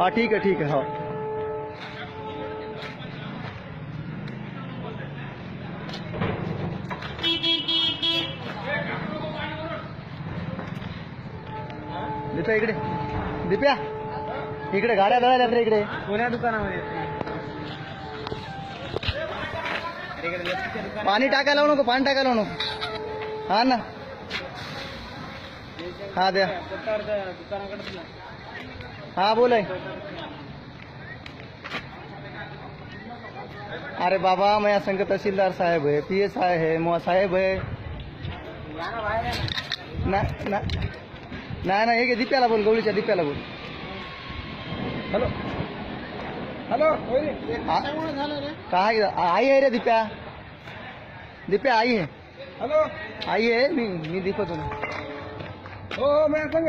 हा ठीक आहे हो. दिप्या इकडे, दिप्या इकडे गाड्या धरायला रे इकडे. कोण्या दुकानामध्ये पाणी टाकायला नको, पाणी टाकायला नको. हा ना, हा द्या. हा बोलाय. अरे बाबा मैं संघ तहसीलदार साहेब है, पीएस है, साहेब है ना ना नाही ना. हे दिप्याला बोल, गवळीच्या दिप्याला बोल. हॅलो हॅलो काय आई आहे रे दिप्या, दिप्या आई आहे. हॅलो आई आहे. मी दिपतो ना. हो मैं संग